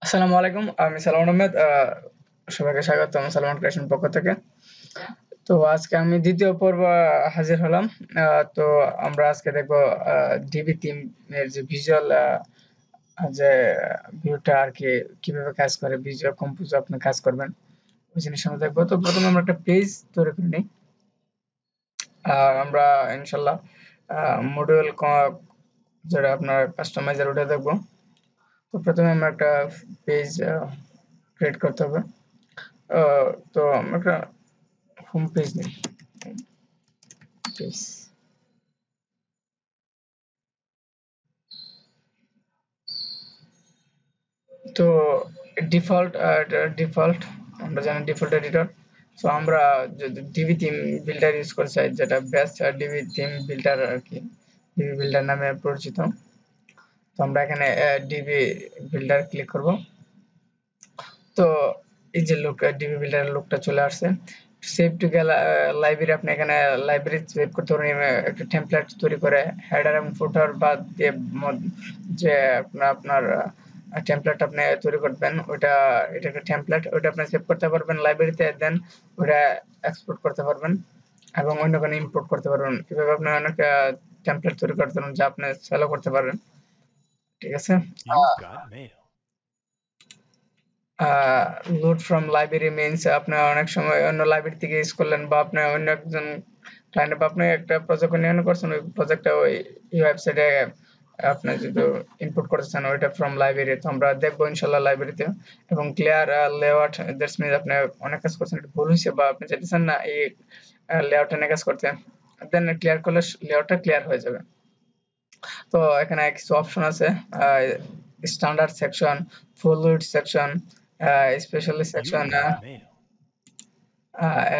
আসসালামু আলাইকুম। আমি সালমান আহমেদ। সবাইকে স্বাগতম সালমান ক্রিয়েশন পক্ষ থেকে। তো আজকে আমি দ্বিতীয় পর্ব হাজির হলাম। তো আমরা আজকে দেখব ডিবি থিম এর যে ভিজুয়াল যে ভিউটা আর কি কিভাবে কাজ করে, ভিজুয়াল কম্পোজ আপনি কাজ করবেন ওই জিনিস আমরা দেখবো। তো প্রথমে আমরা একটা পেজ তৈরি করে নিই। আমরা ইনশাল্লাহ মডিউল যেটা আপনার কাস্টমাইজার ওটা দেখবো। তো প্রথমে আমরা একটা পেজ ক্রিয়েট করতে হবে। তো আমরা একটা হোম পেজ নেই, পেজ। তো ডিফল্ট আমরা জানি ডিফল্ট এডিটর। সো আমরা যদি ডিবি থিম বিল্ডার ইউজ করতে চাই, যেটা বেস্ট ডিবি থিম বিল্ডার আর কি, ডিবি বিল্ডার নামে পরিচিত। তো আমরা এখানে ডিবি বিল্ডার ক্লিক করব। তো এই যে লুক, ডিবি বিল্ডার লুকটা চলে আসছে। সেভ টু লাইব্রেরি, আপনি এখানে লাইব্রেরি সেভ করতে পারেন। একটা টেমপ্লেট তৈরি করে হেডার এবং ফুটার বাদ দিয়ে যে আপনার টেমপ্লেট আপনি তৈরি করবেন, ওইটা এটা একটা টেমপ্লেট, ওইটা আপনি সেভ করতে পারবেন লাইব্রেরিতে, দেন ওইটা এক্সপোর্ট করতে পারবেন এবং অন্য কোনো ইম্পোর্ট করতে পারবেন। এভাবে আপনি অনেক টেমপ্লেট তৈরি করতে পারবেন, যা আপনি সেলও করতে পারবেন। ঠিক আছে। লোড ফ্রম লাইব্রেরি মিনস আপনি অনেক সময় অন্য লাইব্রেরি থেকে ইউজ করলেন, বা আপনি অন্য একজন ক্লায়েন্ট বা আপনি একটা প্রজেক্ট অন্যান্য করছেন, ওই প্রজেক্টটা ওই ওয়েবসাইটে আপনি যদি ইনপুট করতে চান ওইটা ফ্রম লাইব্রেরি। তো আমরা দেখবো ইনশাল্লাহ লাইব্রেরিতে। এবং ক্লিয়ার লেআউট, দ্যাটস মিনস আপনি অনেক কাজ করছেন, এটা ভুল হয়েছে বা আপনি চাইতেছেন না এই লেআউটে নিয়ে কাজ করতে, দেন ক্লিয়ার করলে লেআউটটা ক্লিয়ার হয়ে যাবে। তো এখানে কিছু অপশন আছে, standard section, full width section, specially section,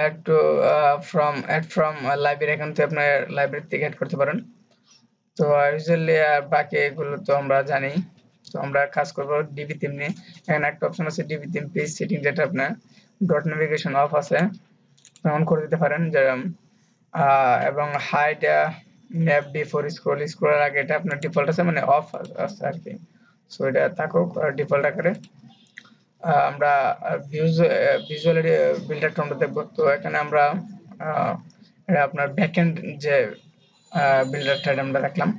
add from library. এখান থেকে আপনার লাইব্রেরি থেকে অ্যাড করতে পারেন। তো ইউজুয়ালি বাকি এগুলো তো আমরা জানি। তো আমরা কাজ করব ডিবি থিম নিয়ে। এখানে একটা অপশন আছে ডিবি থিম পেজ সেটিং, যেটা আপনার ডট নেভিগেশন অফ আছে, অন করে দিতে পারেন। যে এবং হাইড ম্যাপ বিফোর স্ক্রলের আগে, এটা আপনার ডিফল্ট আছে, মানে অফ আছে আর কি। সো এটা থাকুক ডিফল্ট আকারে। আমরা ভিজুয়াল বিল্ডারটা আমরা দেখবো। তো এখানে আমরা এটা আপনার ব্যাকএন্ড যে বিল্ডারটা আমরা দেখলাম।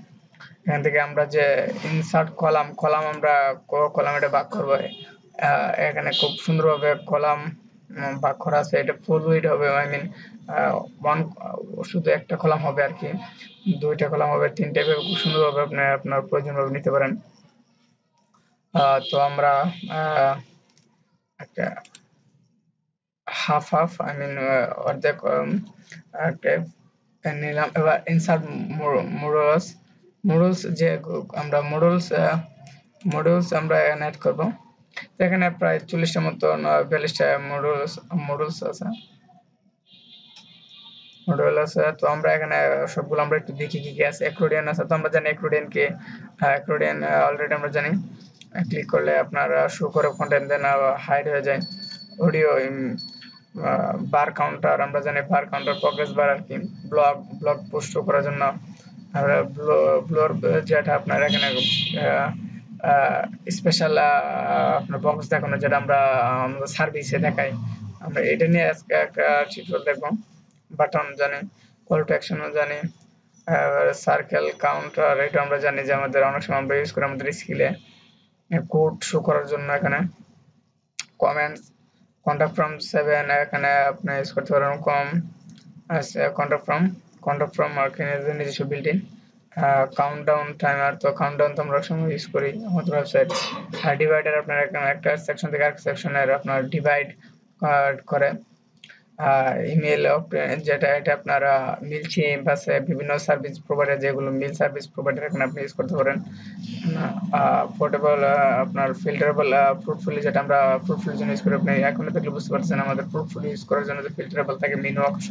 এখান থেকে আমরা যে ইনসার্ট কলাম আমরা কলাম এটা ভাগ করবো। এখানে খুব সুন্দরভাবে কলাম ভাগ করা আছে। এটা ফুল উইড হবে, আই মিন ওয়ান, শুধু একটা কলাম হবে আর কি, দুইটা কলাম হবে, তিনটা, খুব সুন্দরভাবে আপনি আপনার প্রয়োজন ভাবে নিতে পারেন। তো আমরা একটা হাফ আই মিন অর্ধেক একটা নিলাম। এবার ইনসার্ট মডুলস, যে আমরা মডুলস আমরা এখানে অ্যাড করব। তো এখানে প্রায় 40টা মতো 42টা মডুলস আছে, মডুল আছে। তো আমরা এখানে সবগুলো আমরা একটু দেখি কি কি আছে। অ্যাক্রোডিয়ান আছে, তো আমরা জানি অ্যাক্রোডিয়ান কে, অ্যাক্রোডিয়ান অলরেডি আমরা জানি। ক্লিক করলে আপনার শো করে কন্টেন্ট, দেন হাইড হয়ে যায়। অডিও বার কাউন্টার আমরা জানি, বার কাউন্টার প্রগ্রেস বার আর কি, ব্লগ পোস্ট করার জন্য। আমরা ব্লর যেটা আপনার এখানে স্পেশাল আপনার বক্স দেখানো, যেটা আমরা আমাদের সার্ভিসে দেখাই। আমরা এটা নিয়ে আজকে একটা টিউটোরিয়াল দেখবো। বাটন জানি, কল টু অ্যাকশনও জানি, সার্কেল কাউন্টার এটা আমরা জানি যে আমাদের অনেক সময় আমরা ইউজ করি আমাদের স্কিলে কোড শো করার জন্য। এখানে কমেন্টস, কন্টাক্ট ফ্রম 7 এখানে আপনি ইউজ করতে পারেন। কন্টাক্ট ফ্রম মার্কেটের নিজস্ব বিল্ট ইন। কাউন্টডাউন টাইমার, তো কাউন্টডাউন তো আমরা সময় ইউজ করি আমাদের ওয়েবসাইট। ডিভাইডার আপনার এখানে একটা সেকশন থেকে আরেকটা সেকশনের আপনার ডিভাইড করে। ইমেল, যেটা এটা আপনারা মিলচিম আছে, বিভিন্ন সার্ভিস প্রোভাইডার, যেগুলো মিল সার্ভিস প্রোভাইডার এখানে আপনি ইউজ করতে পারেন। পোর্টেবল আপনার ফিল্টারেবল ফ্রুটফুলি, যেটা আমরা ফ্রুটফুলির জন্য ইউজ করি। আপনি এখন দেখলে বুঝতে পারছেন আমাদের ফ্রুটফুলি ইউজ করার জন্য যে ফিল্টারেবল থাকে, মেনু অংশ,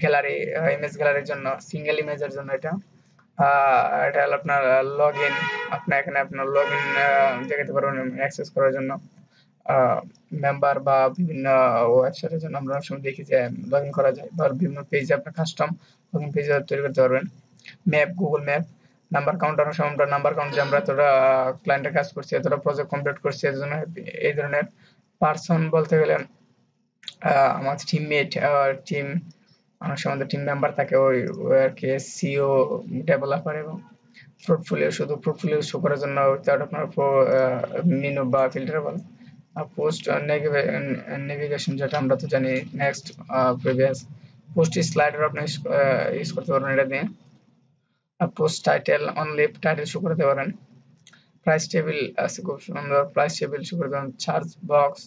গ্যালারি, ইমেজ গ্যালারির জন্য, সিঙ্গেল ইমেজের জন্য এটা। এটা হলো আপনার লগ ইন, আপনি এখানে আপনার লগ ইন দেখাতে পারবেন অ্যাক্সেস করার জন্য। মেম্বার বা বিভিন্ন ওয়েবসাইটের জন্য আমরা সময় দেখি যে লগ ইন করা যায়, বা বিভিন্ন পেজে আপনার কাস্টম লগ ইন পেজ তৈরি করতে পারবেন। Map, Google map, number count অনেক সময় আমরা নাম্বার কাউন্ট যে আমরা এতটা ক্লায়েন্টের কাজ করছি, এতটা প্রজেক্ট কমপ্লিট করছি, এর জন্য এই ধরনের পার্সন বলতে গেলে আমার টিমমেট, টিম, অনেক সময় টিম মেম্বার থাকে ওই আর কি সিও, ডেভেলপার এবং পোর্টফোলিও, শুধু পোর্টফোলিও শো করার জন্য তার আপনার মেনু বা ফিল্টারেবল পোস্ট নেভিগেশন, যেটা আমরা তো জানি নেক্সট প্রিভিয়াস পোস্ট স্লাইডার আপনি ইউজ করতে পারবেন এটা দিয়ে। Post title only title show করতে পারেন। প্রাইস টেবিল আছে খুব সুন্দর, প্রাইস টেবিল শো করে দেবেন। চার্জ বক্স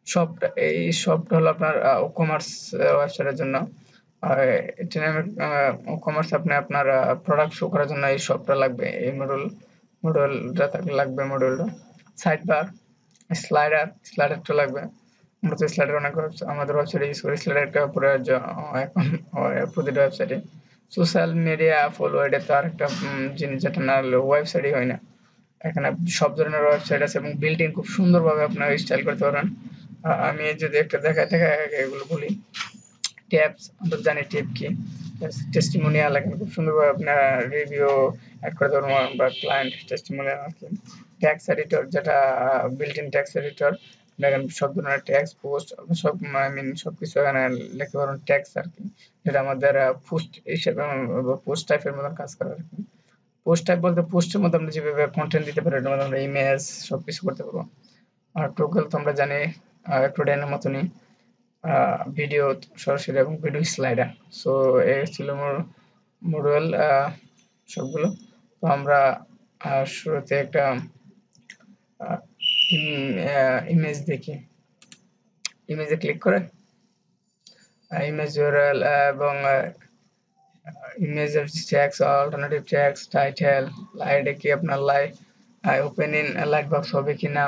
সবটা, এই সবটা হলো আপনার কমার্স ওয়েবসাইটের জন্য। কমার্স আপনি আপনার প্রোডাক্ট শো করার জন্য এই সবটা লাগবে, এই মডেলটা লাগবে। মডেলটা সাইড বার, স্লাইডারটা লাগবে। আমরা তো স্লাইডার অনেক আমাদের ওয়েবসাইটে ইউজ করি স্লাইডারটা পুরো এখন প্রতিটা ওয়েবসাইটে। সোশ্যাল মিডিয়া ফলো, এটা তো আরেকটা জিনিস যেটা না হলে ওয়েবসাইটই হয় না। এখানে সব ধরনের ওয়েবসাইট আছে এবং বিল্ট ইন খুব সুন্দরভাবে আপনারা স্টাইল করতে পারেন। আমি যদি একটা দেখায় এগুলো বলি। ট্যাবস, আমরা জানি ট্যাব কি, টেস্টিমোনিয়াল, এখানে খুব সুন্দরভাবে আপনারা রিভিউ অ্যাড করতে পারবেন বা ক্লায়েন্ট টেস্টিমোনিয়াল আর কি। ট্যাক্স এডিটর, যেটা বিল্ট ইন ট্যাক্স এডিটর, দেখেন সব ধরনের ট্যাক্স পোস্ট সব সবকিছু এখানে লিখতে পারবেন ট্যাক্স আর কি, যেটা আমাদের পোস্ট হিসেবে পোস্ট টাইপের মতন কাজ করে আর কি। পোস্ট টাইপ বলতে পোস্টের মধ্যে আমরা যেভাবে কন্টেন্ট দিতে পারি, এটার মধ্যে আমরা ইমেজ সবকিছু করতে পারবো। আর টোকেল তো আমরা জানি একটু ডেনের মতনই, ভিডিও সরাসরি এবং ভিডিও স্লাইডার। সো এই ছিল মডেল সবগুলো। তো আমরা শুরুতে একটা ইমেজ দেখি। ইমেজে ক্লিক করে ইমেজ ইউআরএল এবং ইমেজের টেক্সট, অল্টারনেটিভ টেক্সট, টাইটেল, লাইটে কি আপনার ওপেন ইন লাইট বক্স হবে কিনা,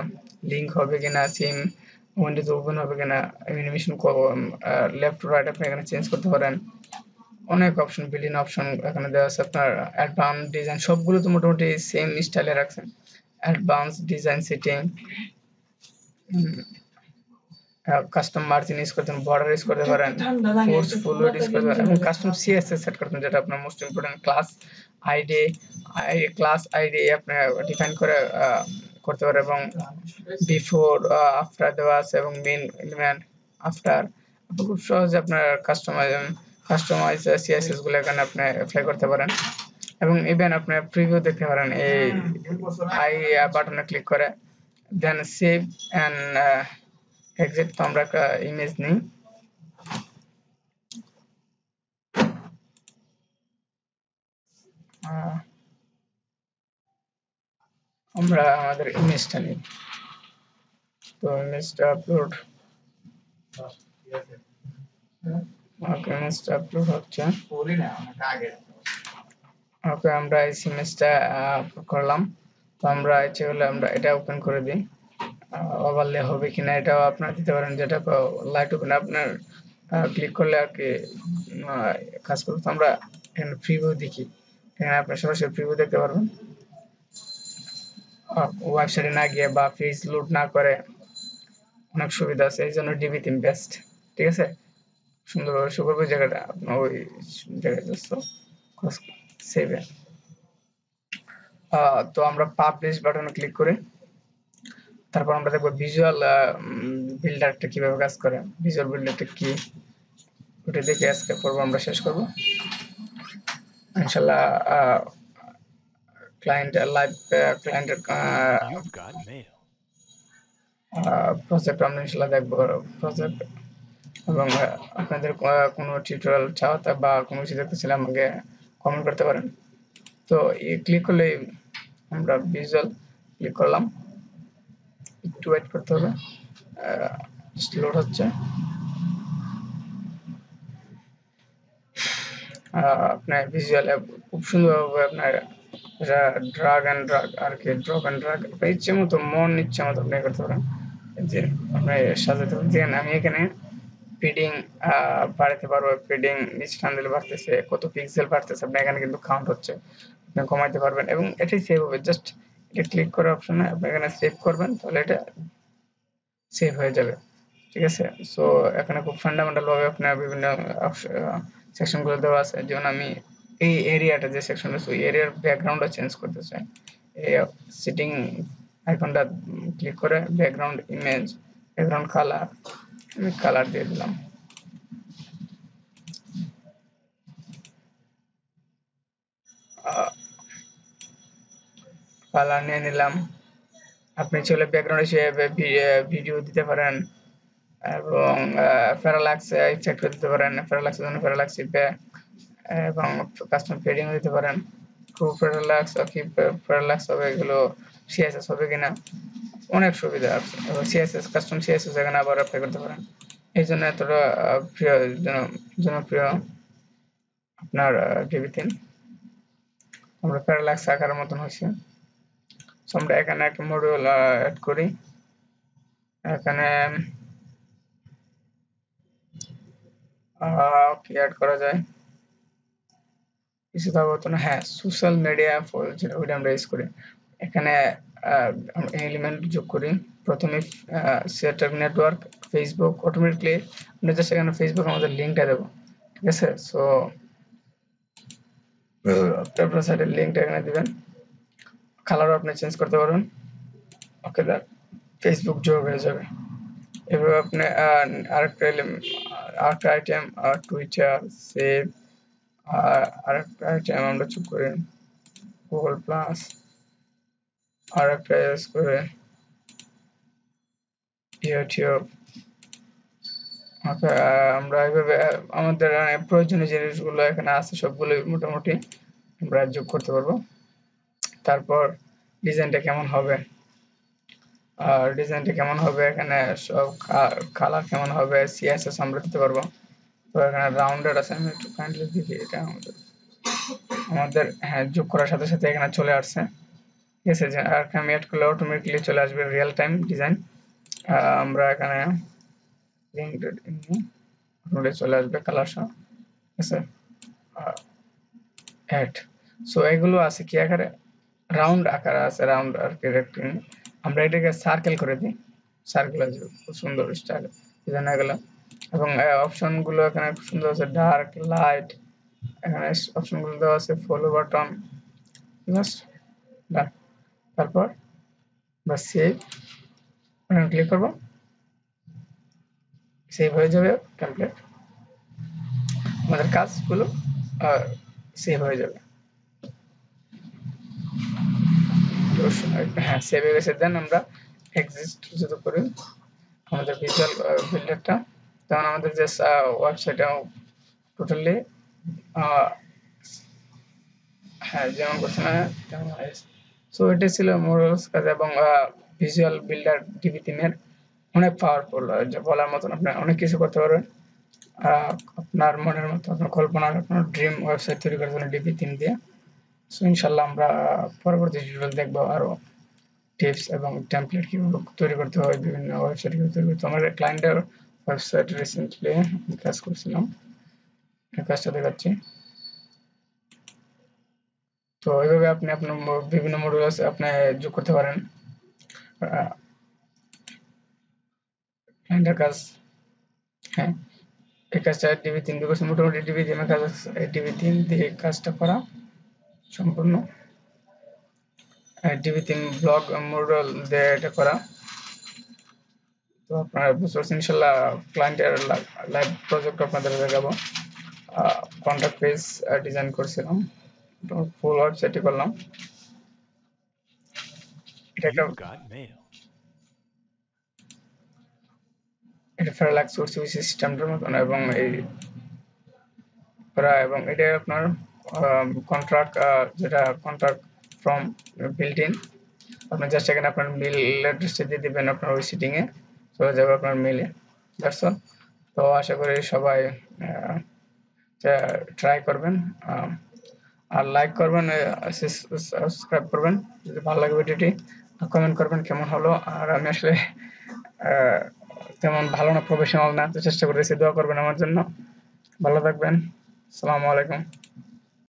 লিংক হবে কিনা, সিম উইন্ডোজ ওপেন হবে কিনা, অ্যানিমেশন লেফট রাইট আপনি এখানে চেঞ্জ করতে পারেন। অনেক অপশন, বিল্ট-ইন অপশন এখানে দেওয়া আছে। আপনার অ্যাডভান্স ডিজাইন সবগুলো তো মোটামুটি সেম স্টাইলে রাখছেন। Advance design setting, custom margin use করতে পারেন, বর্ডার ইউজ করতে পারেন, ফোর্স ফলোড ইউজ করতে পারেন এবং কাস্টম সিএসএস সেট করতে পারেন, যেটা আপনার মোস্ট ইম্পর্টেন্ট। ক্লাস আইডি আপনি ডিফাইন করে করতে পারেন এবং বিফোর আফটার দেওয়া আছে এবং মেইন এলিমেন্ট আফটার। খুব সহজে আপনার কাস্টমাইজ সিএসএস গুলো এখানে আপনি অ্যাপ্লাই করতে পারেন এবং ইভেন আপনি প্রিভিউ দেখতে পারেন এই আই বাটনে ক্লিক করে। দেন সেভ এন্ড এক্সিট। তো আমরা একটা ইমেজ নিই, আমরা আমাদের ইমেজটা নিই। তো ইমেজটা আপলোড, ইমেজটা আপলোড হচ্ছে। ওকে, আমরা এই ইমেজটা করলাম। তো আমরা ইচ্ছে হলে আমরা এটা ওপেন করে দিই। ওভারলে হবে কিনা এটাও আপনারা দিতে পারেন, যেটা লাইট ওপেন আপনার ক্লিক করলে আর কি কাজ করবে। তো আমরা এখানে প্রিভিউ দেখি, এখানে আপনি সরাসরি প্রিভিউ দেখতে পারবেন ওয়েবসাইটে না গিয়ে বা পেজ লোড না করে। অনেক সুবিধা আছে, এই জন্য ডিবি থিম বেস্ট। ঠিক আছে, সুন্দরভাবে শো করবে জায়গাটা আপনার ওই জায়গায় দোস্ত সেভে। তো আমরা পাবলিশ বাটনে ক্লিক করি। তারপর আমরা দেখবো ভিজুয়াল বিল্ডারটা কিভাবে কাজ করে, ভিজুয়াল বিল্ডারটা কি ওটা দেখে আজকে পর্ব আমরা শেষ করব ইনশাআল্লাহ। ক্লায়েন্টের প্রজেক্ট আমরা ইনশাআল্লাহ দেখবো প্রজেক্ট। এবং আপনাদের কোনো টিউটোরিয়াল চাওয়াতে বা কোনো কিছু দেখতে চাইলে আমাকে কমেন্ট করতে পারেন। তো ক্লিক করলে আমরা ভিজুয়াল ক্লিক করলাম, একটু ওয়েট করতে হবে, লোড হচ্ছে। আপনার ভিজুয়াল খুব সুন্দরভাবে আপনার ড্রাগ অ্যান্ড ড্রাগ আর কি, ড্রপ অ্যান্ড ড্রাগ ইচ্ছে মতো ইচ্ছে মতো আপনি করতে পারেন, যে আপনি সাজাতে পারেন। আমি এখানে ফিডিং বাড়াতে পারবো, ফিডিং নিচ টান দিলে বাড়তেছে, কত পিক্সেল বাড়তেছে আপনি এখানে কিন্তু কাউন্ট হচ্ছে, আপনি কমাইতে পারবেন এবং এটাই সেভ হবে। জাস্ট এটা ক্লিক করে অপশনে আপনি এখানে সেভ করবেন, তাহলে এটা সেভ হয়ে যাবে। ঠিক আছে, সো এখানে খুব ফান্ডামেন্টাল ভাবে আপনার বিভিন্ন সেকশন গুলো দেওয়া আছে। যেমন আমি এই এরিয়াটা যে সেকশন আছে ওই এরিয়ার ব্যাকগ্রাউন্ডটা চেঞ্জ করতে চাই, এই সেটিং আইকনটা ক্লিক করে ব্যাকগ্রাউন্ড ইমেজ, ব্যাকগ্রাউন্ড কালার, আমি কালার দিয়ে দিলাম। কালার নিয়ে নিলাম। আপনি চলে ব্যাকগ্রাউন্ড হিসেবে ভিডিও দিতে পারেন এবং প্যারালাক্স ইফেক্ট দিতে পারেন, প্যারালাক্সের জন্য প্যারালাক্স ইফেক্ট এবং কাস্টম ফেডিং দিতে পারেন। খুব প্যারালাক্স কি প্যারালাক্স হবে, এগুলো সিএসএস হবে কিনা, অনেক সুবিধা আছে। এবং সিএসএস কাস্টম সিএসএস এখানে আবার অ্যাপ্লাই করতে পারেন। এই জন্য এতটা প্রিয় জনপ্রিয় আপনার ডিবি3। আমরা প্যারালাক্স আকারের মতন হয়েছে। আমরা এখানে একটা মডিউল অ্যাড করি। এখানে কি অ্যাড করা যায়, কিছু থাকতো না। হ্যাঁ, সোশ্যাল মিডিয়া যেটা ওইটা আমরা ইউজ করি। এখানে এলিমেন্ট যোগ করি। প্রথমে সেটআপ নেটওয়ার্ক ফেসবুক, অটোমেটিকলি আমরা জাস্ট এখানে ফেসবুক আমাদের লিঙ্কটা দেবো, ঠিক আছে। সো আপনার সাইটের লিঙ্কটা এখানে দিবেন, কালারও আপনি চেঞ্জ করতে পারবেন। ওকে, দ্যাট ফেসবুক যোগ হয়ে যাবে। এভাবে আপনি আরেকটা আইটেম টুইটার সেভ, আরেকটা আইটেম আমরা যোগ করি গুগল প্লাস, আরেকটা ইউজ করে ইউটিউব। ওকে, আমরা এইভাবে আমাদের প্রয়োজনীয় জিনিসগুলো এখানে আছে সবগুলো মোটামুটি আমরা যোগ করতে পারবো। তারপর ডিজাইনটা কেমন হবে, এখানে সব কালার কেমন হবে, সিএসএস আমরা দিতে পারবো। তো এখানে রাউন্ডেড আছে, আমি একটু কাইন্ডলি দেখি। এটা আমাদের হ্যাঁ যোগ করার সাথে সাথে এখানে চলে আসছে, ঠিক আছে। আর আমি অ্যাড করলে অটোমেটিকলি চলে আসবে রিয়েল টাইম ডিজাইন। আমরা এখানে চলে আসবে কালার সহ, ঠিক আছে। অ্যাড, সো এগুলো আছে কি আকারে, রাউন্ড আকারে আছে, রাউন্ড আর কি রেক্টেঙ্গেল। আমরা এটাকে সার্কেল করে দিই, সার্কেল আসবে খুব সুন্দর স্টাইল ডিজাইন হয়ে গেল। এবং অপশন গুলো এখানে খুব সুন্দর আছে, ডার্ক লাইট, এখানে অপশন গুলো দেওয়া আছে, ফলো বাটন, জাস্ট ডান। তারপর আমরা সেভ ক্লিক করব, সেভ হয়ে যাবে টেমপ্লেট, আমাদের কাজগুলো সেভ হয়ে যাবে। হ্যাঁ, সেভ হয়ে গেছে। দেন আমরা এক্সিস্ট যদি করি আমাদের ভিজুয়াল বিল্ডারটা, তখন আমাদের যে ওয়েবসাইটে টোটালি হ্যাঁ যেমন করছে না তেমন হয়েছে। সো এটা ছিল মোরালস কাজ এবং ভিজুয়াল বিল্ডার ডিবি3 এর অনেক পাওয়ারফুল, যা বলার মতন। আপনি অনেক কিছু করতে পারবেন আপনার মনের মতো, আপনার কল্পনার, আপনার ড্রিম ওয়েবসাইট তৈরি করার জন্য ডিবি3 দিয়ে। সো ইনশাল্লাহ আমরা পরবর্তী টিউটোরিয়াল দেখবো আরো টিপস এবং টেমপ্লেট কিভাবে তৈরি করতে হয়, বিভিন্ন ওয়েবসাইট কিভাবে তৈরি করতে হয়। আমার ক্লায়েন্টের ওয়েবসাইট রিসেন্টলি কাজ করছিলাম, এই কাজটা দেখাচ্ছি। তো এইভাবে আপনি আপনার বিভিন্ন মডিউল আছে আপনি যোগ করতে পারেন ক্লায়েন্টের কাজ। হ্যাঁ, এই কাজটা ডিবি3 দিয়ে করছি, মোটামুটি ডিবি3 এর কাজ, ডিবি3 দিয়ে কাজটা করা সম্পূর্ণ। ডিবি3 ব্লগ মডেল দিয়ে এটা করা। তো আপনারা বুঝতে পারছেন। ইনশাল্লাহ ক্লায়েন্টের লাইভ প্রজেক্ট আপনাদের দেখাবো। কন্টাক্ট পেজ ডিজাইন করছিলাম, ফুল ওয়েবসাইটে করলাম। এটা প্যারালাক্স সিস্টেমটার মতন এবং এই করা, এবং এটা আপনার কন্ট্রাক্ট, যেটা কন্ট্রাক্ট ফ্রম বিল্ট ইন। আপনি জাস্ট এখানে আপনার মেল অ্যাড্রেসটা দিয়ে দিবেন, আপনার ওই সিটিং এ চলে যাবে আপনার মেলে। That's all. তো আশা করি সবাই ট্রাই করবেন, আর লাইক করবেন, সাবস্ক্রাইব করবেন যদি ভালো লাগে ভিডিওটি, কমেন্ট করবেন কেমন হলো। আর আমি আসলে তেমন ভালো না, প্রফেশনাল না, তো চেষ্টা করতেছি, দোয়া করবেন আমার জন্য। ভালো থাকবেন, আসসালামু আলাইকুম।